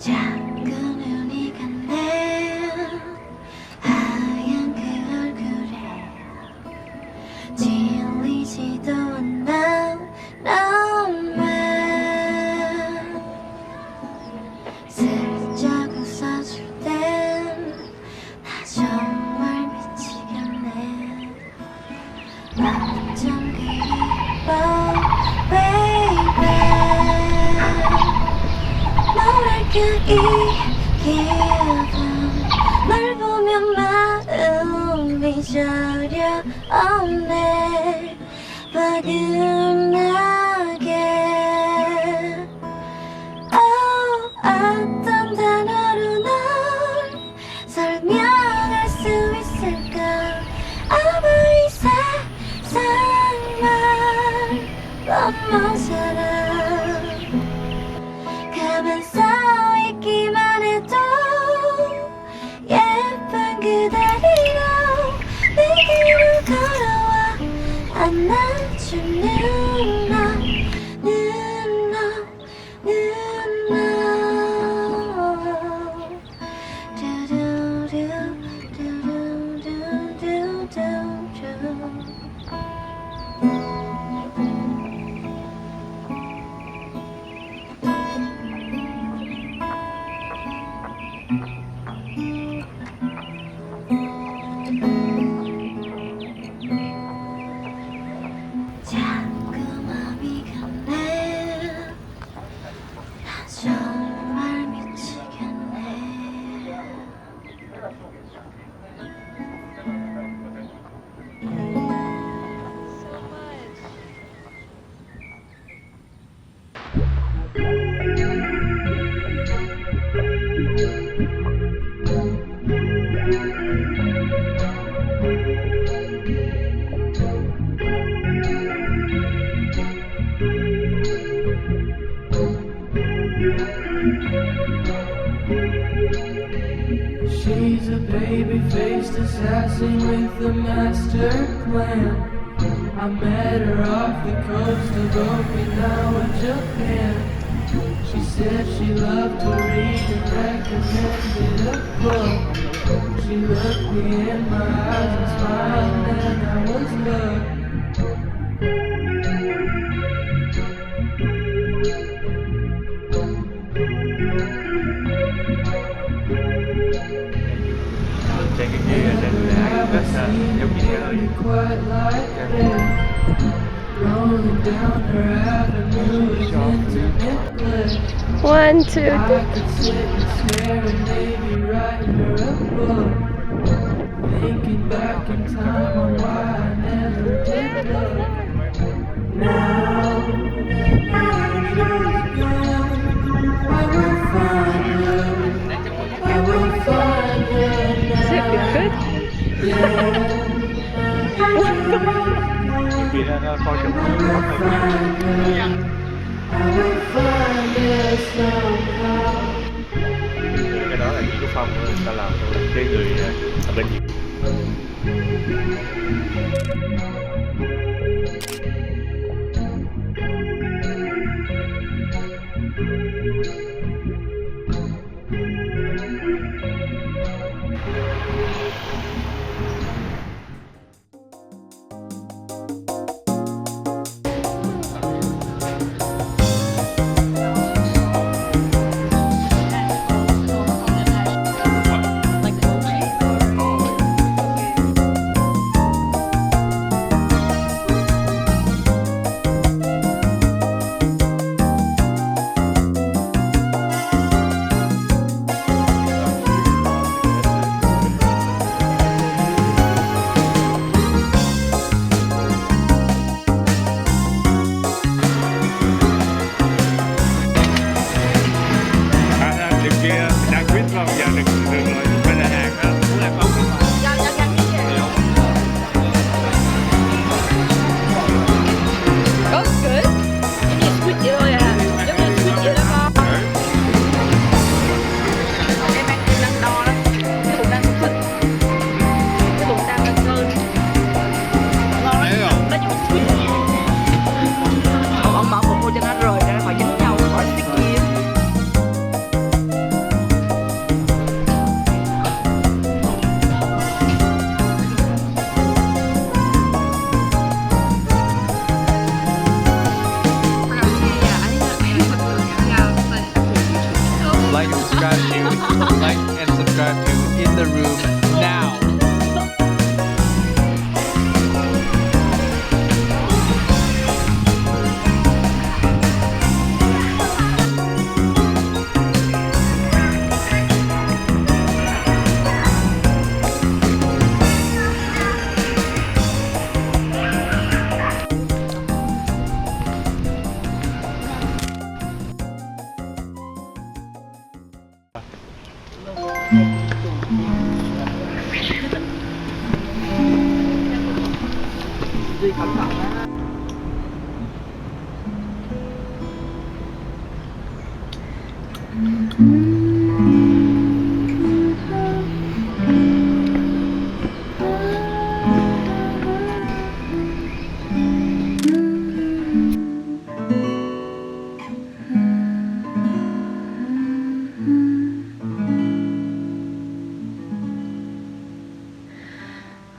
자꾸 눈이 가네 하얀 그 얼굴에 질리지도 않아 넌 왜 슬쩍 웃어줄 땐 나 정말 미치겠네 어쩜 그리 예뻐 baby 뭐랄까 이 기분 널 보면 마음이 저려 없네 화끈하게 어떤 단어로 널 설명할 수 있을까 아마 이 세상만 너무 살아 가만 서 있기만 해도 예쁜 그 다리로 내 길을 걸어와 안아주는 너 자꾸 맘이 가네 나 정말 미치겠네 She's a baby-faced assassin with a master plan. I met her off the coast of Okinawa, Japan. She said she loved to read and recommended a book. She looked me in my eyes and smiled and I was hooked. Trên cái kia là rất giống như Rolling down her avenue is intimate. 1, 2, 3. I could sit and stare and maybe write her a book. Thinking back in time on why I never did look. Now that she's gone, I will find her. I will find her Is it now. good? Vì ra nó coi chừng nó I will find her somehow. cái đó là chỉ có Phong người ta làm thôi cái người ở bên Việt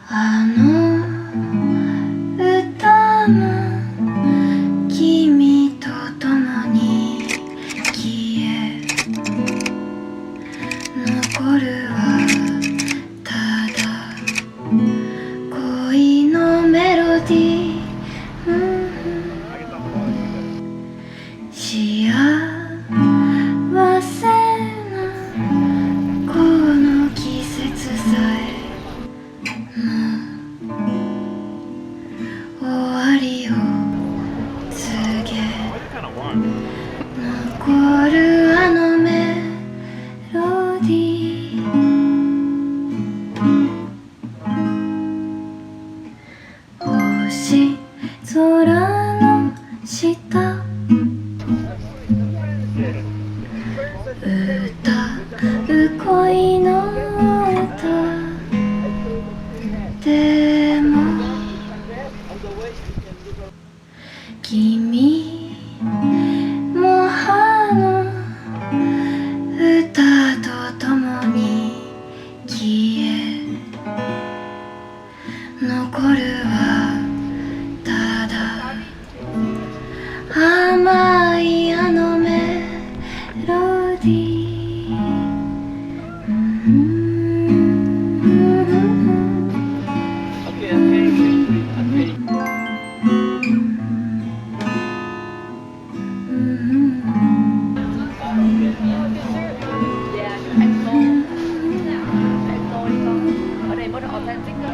あの歌も君と共に消え残るはただ恋のメロディー、幸せなこの季節さえ終わりを告げ残るあのメロディー、星空の下歌う恋の歌でも君も葉の歌とともに消え残るはただ甘いあのメロディー、ở đây mới được authentic đó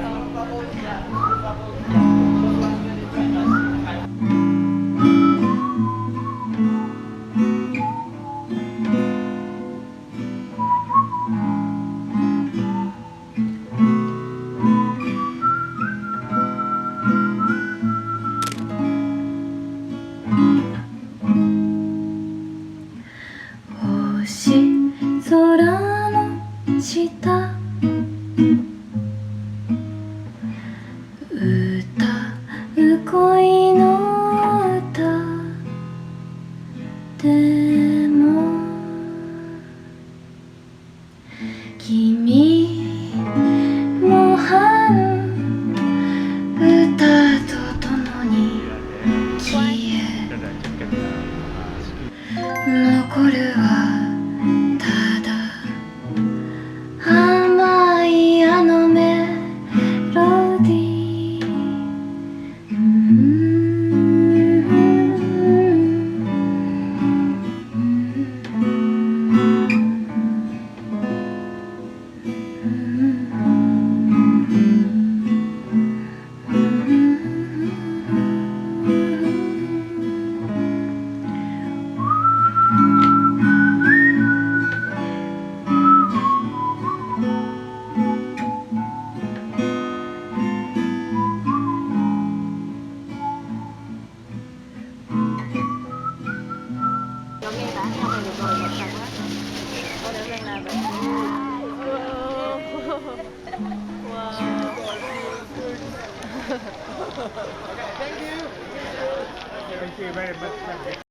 星空の下歌う恋の歌でも君も葉の歌とともに消え残るはただ甘いあのメロディー、nó nghe đã xong rồi được rồi một lần á có được lần nào vậy wow Thank you very much.